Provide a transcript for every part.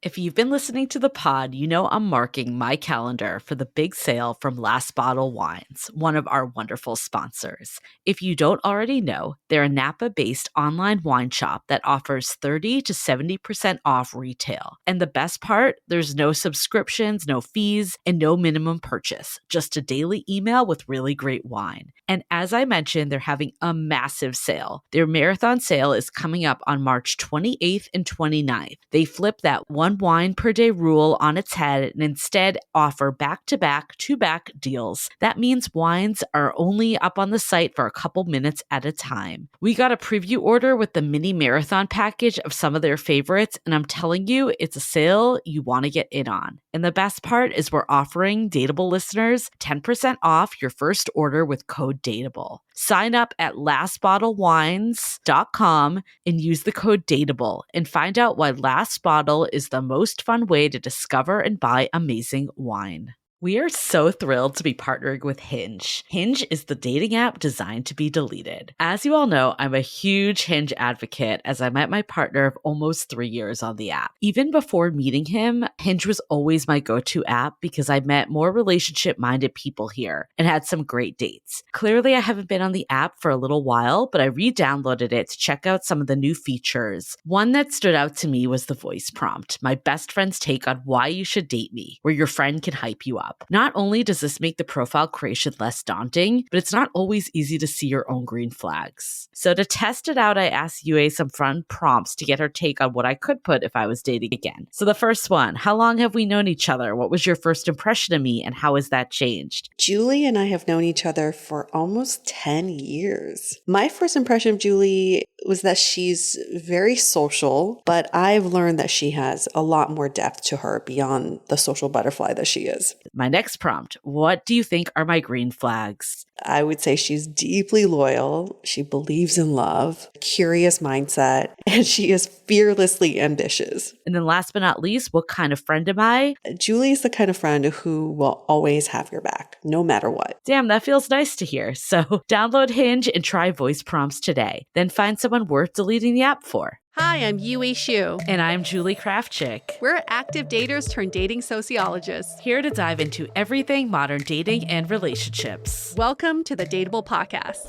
If you've been listening to the pod, you know I'm marking my calendar for the big sale from Last Bottle Wines, one of our wonderful sponsors. If you don't already know, they're a Napa-based online wine shop that offers 30 to 70% off retail. And the best part, there's no subscriptions, no fees, and no minimum purchase, just a daily email with really great wine. And as I mentioned, they're having a massive sale. Their marathon sale is coming up on March 28th and 29th. They flip that one wine per day rule on its head and instead offer back-to-back, two-back deals. That means wines are only up on the site for a couple minutes at a time. We got a preview order with the mini marathon package of some of their favorites, and I'm telling you, it's a sale you want to get in on. And the best part is we're offering Dateable listeners 10% off your first order with code DATEABLE. Sign up at lastbottlewines.com and use the code DATEABLE and find out why Last Bottle is the most fun way to discover and buy amazing wine. We are so thrilled to be partnering with Hinge. Hinge is the dating app designed to be deleted. As you all know, I'm a huge Hinge advocate as I met my partner of almost 3 years on the app. Even before meeting him, Hinge was always my go-to app because I met more relationship-minded people here and had some great dates. Clearly, I haven't been on the app for a little while, but I re-downloaded it to check out some of the new features. One that stood out to me was the voice prompt, my best friend's take on why you should date me, where your friend can hype you up. Not only does this make the profile creation less daunting, but it's not always easy to see your own green flags. So to test it out, I asked Yue some fun prompts to get her take on what I could put if I was dating again. So the first one, how long have we known each other? What was your first impression of me and how has that changed? Julie and I have known each other for almost 10 years. My first impression of Julie was that she's very social, but I've learned that she has a lot more depth to her beyond the social butterfly that she is. My next prompt, what do you think are my green flags? I would say she's deeply loyal. She believes in love, curious mindset, and she is fearlessly ambitious. And then last but not least, what kind of friend am I? Julie is the kind of friend who will always have your back, no matter what. Damn, that feels nice to hear. So download Hinge and try voice prompts today. Then find someone worth deleting the app for. Hi, I'm Yue Xu. And I'm Julie Krafchick. We're active daters turned dating sociologists. Here to dive into everything modern dating and relationships. Welcome to the Dateable Podcast.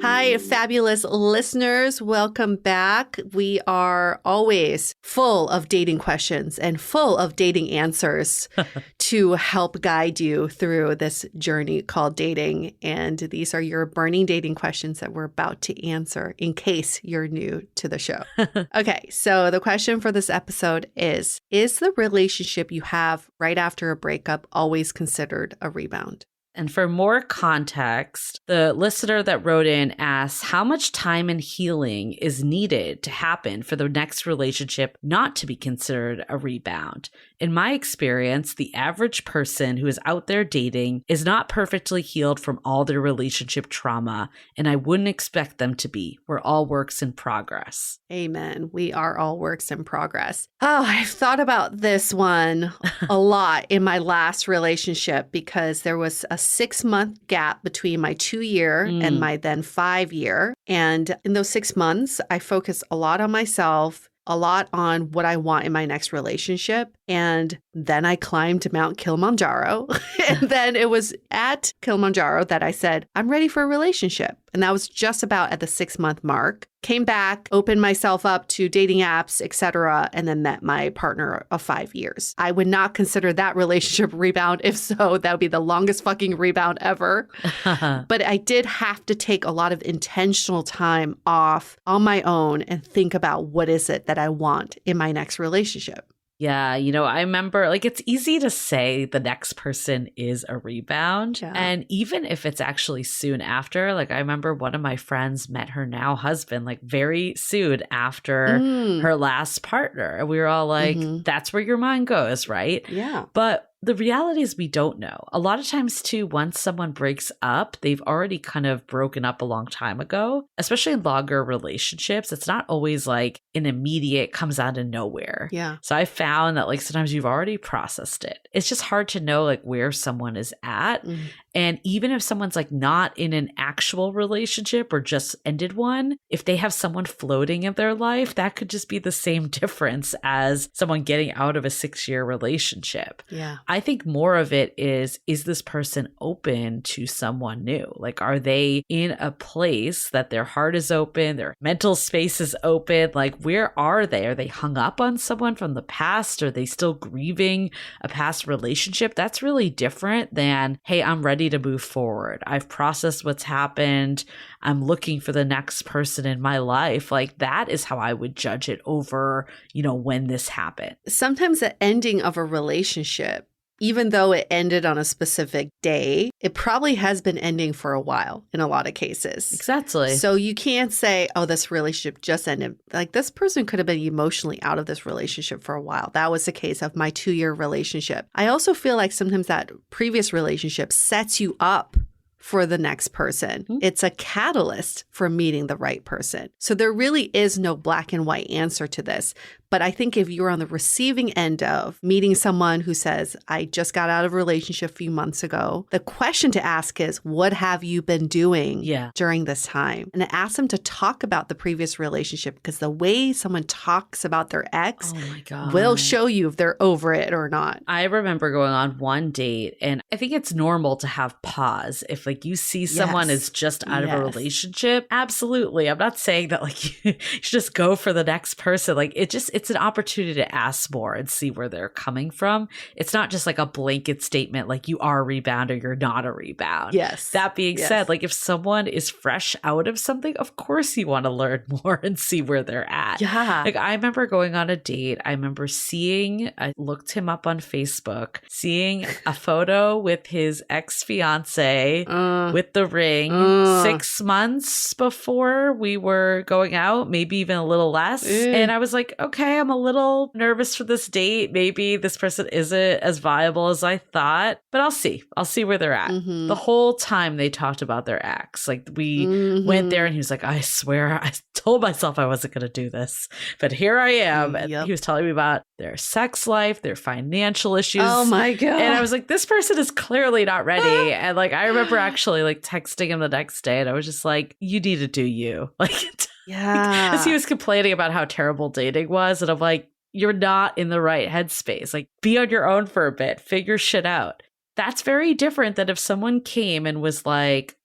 Hi, fabulous listeners. Welcome back. We are always full of dating questions and full of dating answers to help guide you through this journey called dating. And these are your burning dating questions that we're about to answer in case you're new to the show. Okay, so the question for this episode is the relationship you have right after a breakup always considered a rebound? And for more context, the listener that wrote in asks how much time and healing is needed to happen for the next relationship not to be considered a rebound. In my experience, the average person who is out there dating is not perfectly healed from all their relationship trauma, and I wouldn't expect them to be. We're all works in progress. Amen. We are all works in progress. Oh, I've thought about this one a lot in my last relationship because there was a 6-month gap between my 2-year and my then 5-year. And in those 6 months, I focused a lot on myself, a lot on what I want in my next relationship. And then I climbed Mount Kilimanjaro. And then it was at Kilimanjaro that I said, I'm ready for a relationship. And that was just about at the 6-month mark. Came back, opened myself up to dating apps, etc., and then met my partner of 5 years. I would not consider that relationship rebound. If so, that would be the longest fucking rebound ever. But I did have to take a lot of intentional time off on my own and think about what is it that I want in my next relationship. Yeah, I remember it's easy to say the next person is a rebound. Yeah. And even if it's actually soon after, I remember one of my friends met her now husband very soon after her last partner. And we were all like, that's where your mind goes, right? Yeah. But the reality is we don't know. A lot of times too, once someone breaks up, they've already kind of broken up a long time ago, especially in longer relationships. It's not always an immediate comes out of nowhere. Yeah. So I found that sometimes you've already processed it. It's just hard to know where someone is at. And even if someone's like not in an actual relationship or just ended one, if they have someone floating in their life, that could just be the same difference as someone getting out of a 6-year relationship. Yeah. I think more of it is this person open to someone new? Like, are they in a place that their heart is open, their mental space is open? Like, where are they? Are they hung up on someone from the past? Are they still grieving a past relationship? That's really different than, hey, I'm ready to move forward. I've processed what's happened. I'm looking for the next person in my life. Like, that is how I would judge it over, when this happened. Sometimes the ending of a relationship, even though it ended on a specific day, it probably has been ending for a while in a lot of cases. Exactly. So you can't say, oh, this relationship just ended. Like, this person could have been emotionally out of this relationship for a while. That was the case of my 2-year relationship. I also feel like sometimes that previous relationship sets you up for the next person. It's a catalyst for meeting the right person. So there really is no black and white answer to this. But I think if you're on the receiving end of meeting someone who says, I just got out of a relationship a few months ago, the question to ask is, what have you been doing during this time? And ask them to talk about the previous relationship, because the way someone talks about their ex will show you if they're over it or not. I remember going on one date, and I think it's normal to have pause. If like you see someone is just out of a relationship, absolutely. I'm not saying that like you should just go for the next person. Like it's an opportunity to ask more and see where they're coming from. It's not just like a blanket statement like you are a rebound or you're not a rebound. Yes. That being said, like if someone is fresh out of something, of course you want to learn more and see where they're at. Yeah. Like I remember going on a date. I remember I looked him up on Facebook, seeing a photo with his ex-fiance with the ring 6 months before we were going out, maybe even a little less. And I was like, okay, I'm a little nervous for this date. Maybe this person isn't as viable as I thought, but I'll see. I'll see where they're at. The whole time they talked about their ex. Like we went there and he was like, I swear, I told myself I wasn't going to do this, but here I am. And he was telling me about their sex life, their financial issues. Oh my God. And I was like, this person is clearly not ready. And like, I remember actually like texting him the next day and I was just like, you need to do you. Like, because he was complaining about how terrible dating was. And I'm like, you're not in the right headspace. Like, be on your own for a bit, figure shit out. That's very different than if someone came and was like,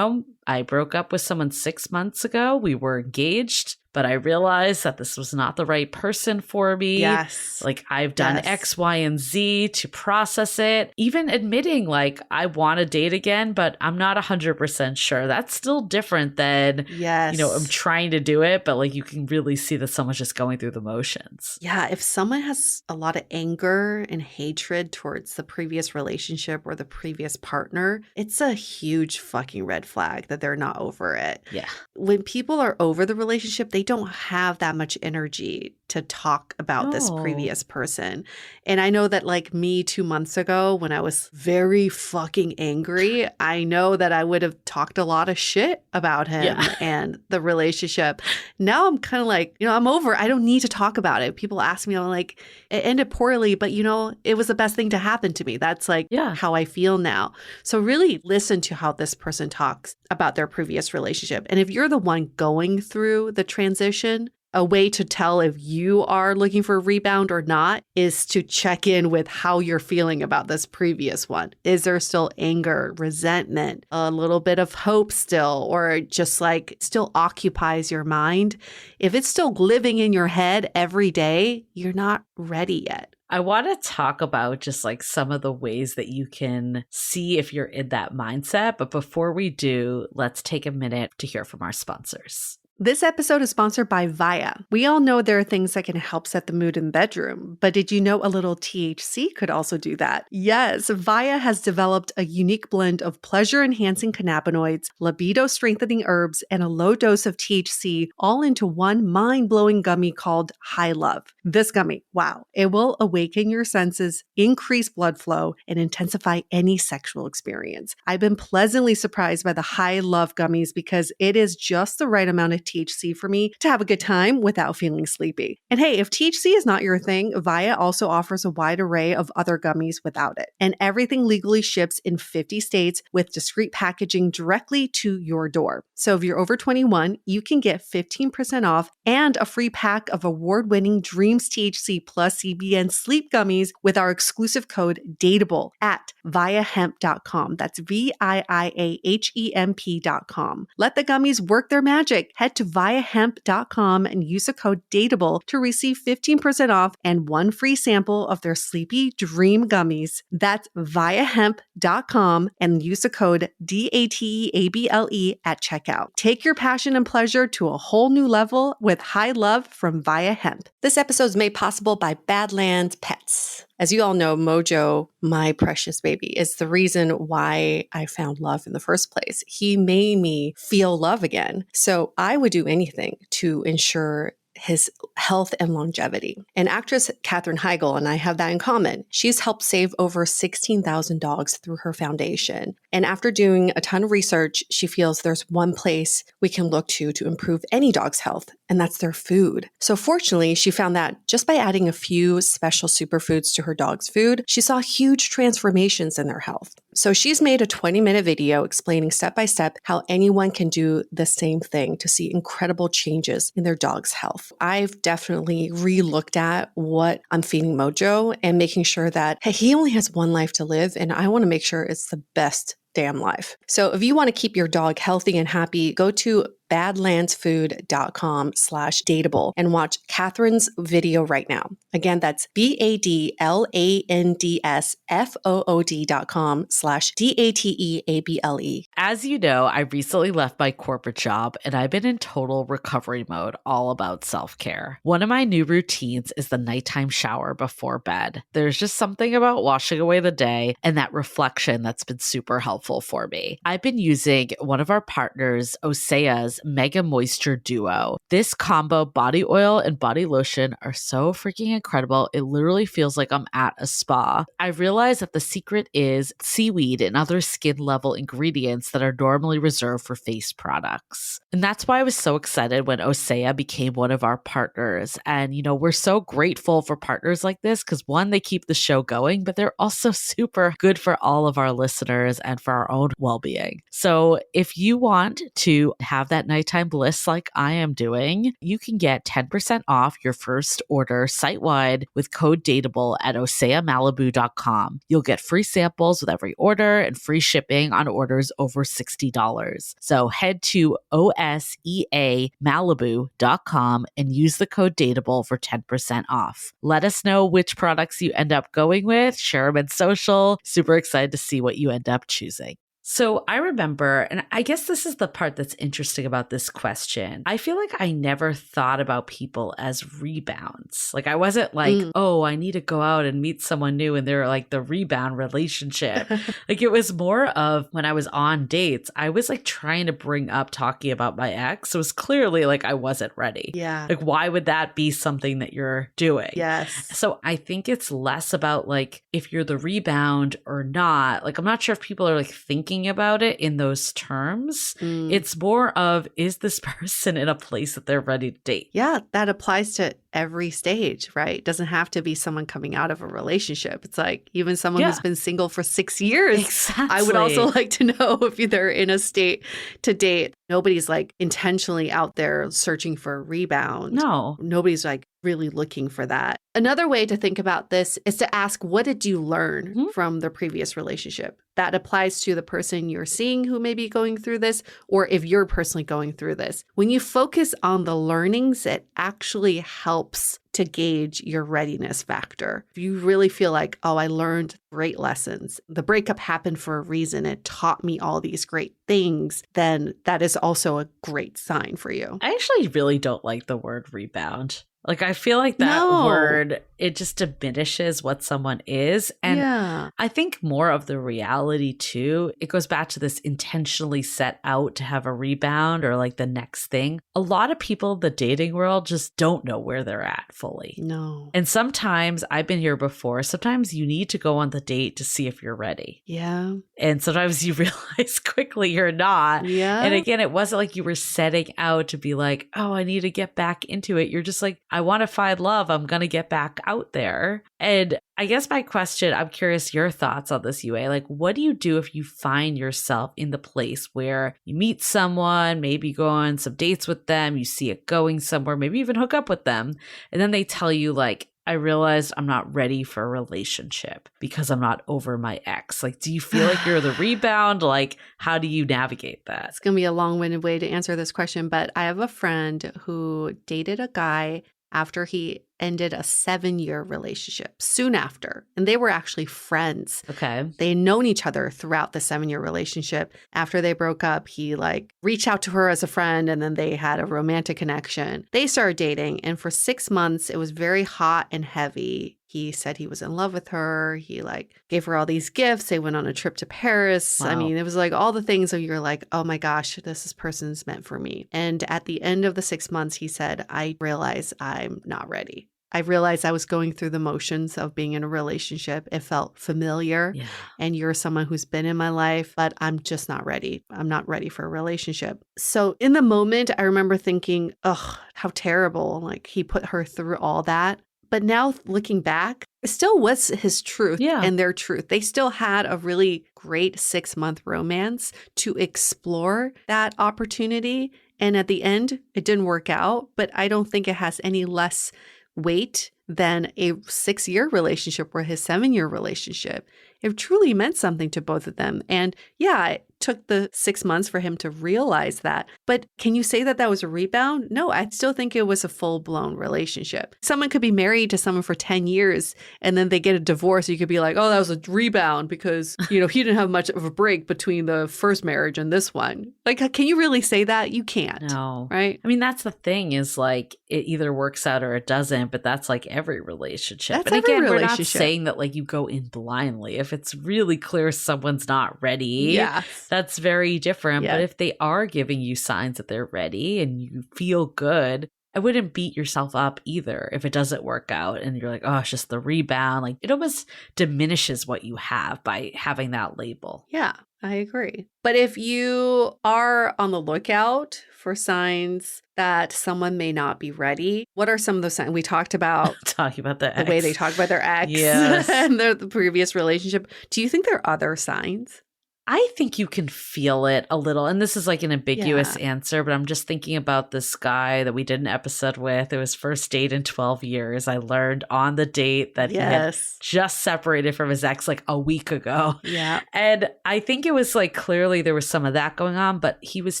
I broke up with someone 6 months ago. We were engaged, but I realized that this was not the right person for me. Yes. Like I've done X, Y, and Z to process it. Even admitting like I want to date again, but I'm not 100% sure. That's still different than, I'm trying to do it, but like you can really see that someone's just going through the motions. Yeah. If someone has a lot of anger and hatred towards the previous relationship or the previous partner, it's a huge fucking red flag that they're not over it. Yeah. When people are over the relationship, they don't have that much energy to talk about this previous person. And I know that like me 2 months ago when I was very fucking angry, I know that I would have talked a lot of shit about him and the relationship. Now I'm kind of like, I'm over. I don't need to talk about it. People ask me, I'm like, it ended poorly, but it was the best thing to happen to me. That's like how I feel now. So really listen to how this person talks about their previous relationship. And if you're the one going through the transition, a way to tell if you are looking for a rebound or not is to check in with how you're feeling about this previous one. Is there still anger, resentment, a little bit of hope still, or just like still occupies your mind? If it's still living in your head every day, you're not ready yet. I want to talk about just like some of the ways that you can see if you're in that mindset. But before we do, let's take a minute to hear from our sponsors. This episode is sponsored by Via. We all know there are things that can help set the mood in the bedroom, but did you know a little THC could also do that? Yes, Via has developed a unique blend of pleasure-enhancing cannabinoids, libido-strengthening herbs, and a low dose of THC all into one mind-blowing gummy called High Love. This gummy, wow, it will awaken your senses, increase blood flow, and intensify any sexual experience. I've been pleasantly surprised by the High Love gummies because it is just the right amount of THC for me to have a good time without feeling sleepy. And hey, if THC is not your thing, Via also offers a wide array of other gummies without it. And everything legally ships in 50 states with discreet packaging directly to your door. So if you're over 21, you can get 15% off and a free pack of award-winning Dreams THC plus CBN sleep gummies with our exclusive code DATEABLE at viahemp.com. That's VIIAHEMP.com. Let the gummies work their magic. Head to viahemp.com and use the code DATEABLE to receive 15% off and one free sample of their Sleepy Dream gummies. That's viahemp.com and use the code DATEABLE at checkout. Take your passion and pleasure to a whole new level with high love from Via Hemp. This episode is made possible by Badlands Pets. As you all know, Mojo, my precious baby, is the reason why I found love in the first place. He made me feel love again. So I would do anything to ensure his health and longevity. And actress Katherine Heigl and I have that in common. She's helped save over 16,000 dogs through her foundation. And after doing a ton of research, she feels there's one place we can look to improve any dog's health, and that's their food. So fortunately, she found that just by adding a few special superfoods to her dog's food, she saw huge transformations in their health. So she's made a 20-minute video explaining step by step how anyone can do the same thing to see incredible changes in their dog's health. I've definitely re-looked at what I'm feeding Mojo and making sure that, hey, he only has one life to live, and I want to make sure it's the best damn life. So if you want to keep your dog healthy and happy, go to badlandsfood.com/dateable and watch Catherine's video right now. Again, that's badlandsfood.com/dateable. As you know, I recently left my corporate job and I've been in total recovery mode, all about self-care. One of my new routines is the nighttime shower before bed. There's just something about washing away the day and that reflection that's been super helpful for me. I've been using one of our partners, Osea's Mega Moisture Duo. This combo body oil and body lotion are so freaking incredible. It literally feels like I'm at a spa. I realized that the secret is seaweed and other skin level ingredients that are normally reserved for face products. And that's why I was so excited when Osea became one of our partners. And, you know, we're so grateful for partners like this because one, they keep the show going, but they're also super good for all of our listeners and for our own well-being. So if you want to have that nighttime bliss like I am doing, you can get 10% off your first order site-wide with code DATEABLE at oseamalibu.com. You'll get free samples with every order and free shipping on orders over $60. So head to oseamalibu.com and use the code DATEABLE for 10% off. Let us know which products you end up going with, share them in social. Super excited to see what you end up choosing. So I remember, and I guess this is the part that's interesting about this question. I feel like I never thought about people as rebounds. Like I wasn't like, oh, I need to go out and meet someone new and they're like the rebound relationship. Like it was more of when I was on dates, I was like trying to bring up talking about my ex. It was clearly like I wasn't ready. Yeah. Like why would that be something that you're doing? Yes. So I think it's less about like if you're the rebound or not. Like I'm not sure if people are like thinking about it in those terms. It's more of, is this person in a place that they're ready to date? Yeah, that applies to every stage, right? It doesn't have to be someone coming out of a relationship. It's like even someone who's been single for 6 years. Exactly. I would also like to know if they're in a state to date. Nobody's like intentionally out there searching for a rebound. No. Nobody's like really looking for that. Another way to think about this is to ask, what did you learn from the previous relationship? That applies to the person you're seeing who may be going through this, or if you're personally going through this. When you focus on the learnings, it actually helps to gauge your readiness factor. If you really feel like, oh, I learned great lessons, the breakup happened for a reason, it taught me all these great things, then that is also a great sign for you. I actually really don't like the word rebound. Like, I feel like that word, it just diminishes what someone is. And I think more of the reality too, it goes back to this intentionally set out to have a rebound or like the next thing. A lot of people in the dating world just don't know where they're at fully. No. And sometimes, I've been here before, sometimes you need to go on the date to see if you're ready. Yeah. And sometimes you realize quickly you're not. Yeah. And again, it wasn't like you were setting out to be like, oh, I need to get back into it. You're just like, I want to find love. I'm going to get back out there. And I guess my question, I'm curious your thoughts on this, Yue. Like, what do you do if you find yourself in the place where you meet someone, maybe go on some dates with them, you see it going somewhere, maybe even hook up with them, and then they tell you like, I realized I'm not ready for a relationship because I'm not over my ex. Like, do you feel like you're the rebound? Like, how do you navigate that? It's going to be a long-winded way to answer this question, but I have a friend who dated a guy after he ended a 7-year relationship soon after. And they were actually friends. Okay. They had known each other throughout the 7-year relationship. After they broke up, he like reached out to her as a friend and then they had a romantic connection. They started dating. And for 6 months, it was very hot and heavy. He said he was in love with her. He like gave her all these gifts. They went on a trip to Paris. Wow. I mean, it was like all the things that you're like, oh my gosh, this person's meant for me. And at the end of the 6 months, he said, I realize I'm not ready. I realized I was going through the motions of being in a relationship. It felt familiar. Yeah. And you're someone who's been in my life, but I'm just not ready. I'm not ready for a relationship. So in the moment, I remember thinking, ugh, how terrible. Like he put her through all that. But now looking back, it still was his truth and their truth. They still had a really great 6-month romance to explore that opportunity. And at the end, it didn't work out, but I don't think it has any less weight than a 6-year relationship or his 7-year relationship. It truly meant something to both of them. And yeah, it took the 6 months for him to realize that. But can you say that that was a rebound? No, I still think it was a full-blown relationship. Someone could be married to someone for 10 years and then they get a divorce. You could be like, oh, that was a rebound because, he didn't have much of a break between the first marriage and this one. Like, can you really say that? You can't. No. Right? I mean, that's the thing is like it either works out or it doesn't, but that's like every relationship. That's and again, every we're not relationship. saying that like you go in blindly. If it's really clear someone's not ready, that's very different. Yeah. But if they are giving you signs that they're ready and you feel good, I wouldn't beat yourself up either if it doesn't work out and you're like, oh, it's just the rebound. Like it almost diminishes what you have by having that label. Yeah, I agree. But if you are on the lookout for signs that someone may not be ready, what are some of those signs? We talked about talking about the ex. way they talk about their ex Yes. and the previous relationship. Do you think there are other signs? I think you can feel it a little. And this is like an ambiguous answer, but I'm just thinking about this guy that we did an episode with. It was first date in 12 years. I learned on the date that he had just separated from his ex like a week ago. Yeah. And I think it was like clearly there was some of that going on, but he was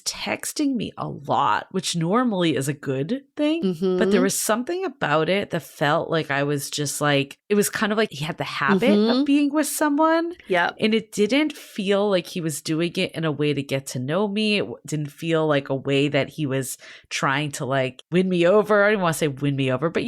texting me a lot, which normally is a good thing. Mm-hmm. But there was something about it that felt like I was just like, it was kind of like he had the habit of being with someone. Yep. And it didn't feel like he was doing it in a way to get to know me. It didn't feel like a way that he was trying to like win me over. I didn't want to say win me over, but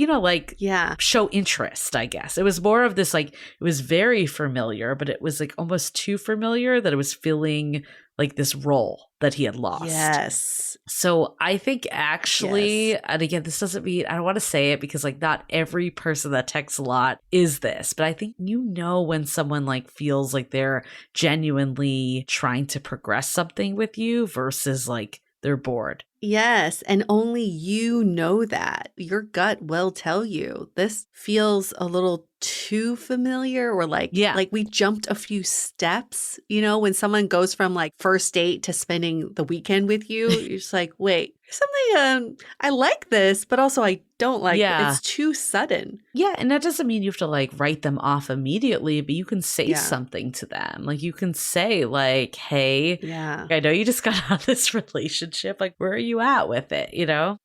show interest, I guess. It was more of this like, it was very familiar, but it was like almost too familiar that it was feeling like this role that he had lost. Yes. So I think actually, and again, this doesn't mean, I don't want to say it because like not every person that texts a lot is this, but I think when someone like feels like they're genuinely trying to progress something with you versus like they're bored. Yes. And only you know that. Your gut will tell you this feels a little too familiar or like we jumped a few steps, when someone goes from like first date to spending the weekend with you, you're just like, wait, something I like this, but also I don't like it. It's too sudden. Yeah. And that doesn't mean you have to like write them off immediately, but you can say something to them. Like you can say like, hey, I know you just got out of this relationship. Like, where are you at with it?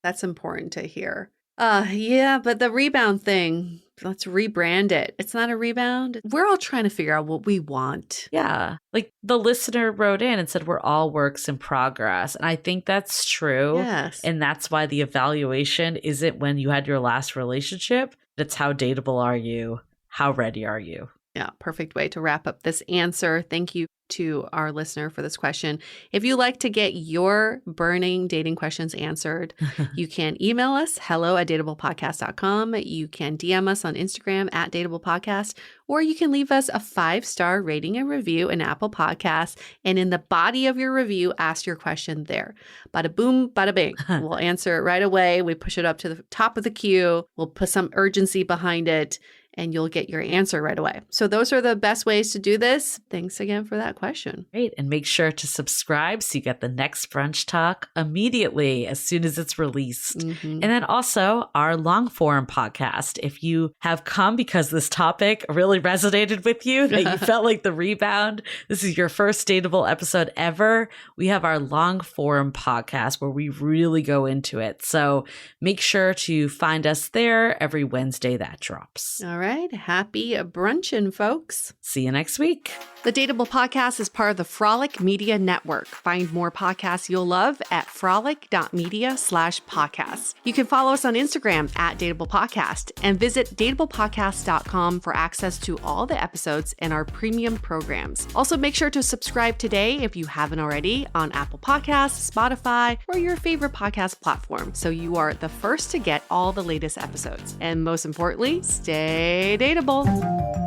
That's important to hear. But the rebound thing, let's rebrand it. It's not a rebound. We're all trying to figure out what we want. Yeah. Like the listener wrote in and said, we're all works in progress. And I think that's true. Yes. And that's why the evaluation isn't when you had your last relationship. It's how dateable are you? How ready are you? Yeah, perfect way to wrap up this answer. Thank you to our listener for this question. If you like to get your burning dating questions answered, you can email us, hello@dateablepodcast.com. You can DM us on Instagram @dateablepodcast, or you can leave us a 5-star rating and review in Apple Podcasts. And in the body of your review, ask your question there. Bada boom, bada bing. We'll answer it right away. We push it up to the top of the queue. We'll put some urgency behind it, and you'll get your answer right away. So those are the best ways to do this. Thanks again for that question. Great. And make sure to subscribe so you get the next brunch talk immediately as soon as it's released. Mm-hmm. And then also our long form podcast. If you have come because this topic really resonated with you, that you felt like the rebound, this is your first Dateable episode ever, we have our long form podcast where we really go into it. So make sure to find us there every Wednesday that drops. All right. Happy brunching, folks. See you next week. The Dateable Podcast is part of the Frolic Media Network. Find more podcasts you'll love at frolic.media/podcasts. You can follow us on Instagram @DateablePodcast and visit dateablepodcast.com for access to all the episodes and our premium programs. Also, make sure to subscribe today if you haven't already on Apple Podcasts, Spotify, or your favorite podcast platform so you are the first to get all the latest episodes. And most importantly, stay dateable.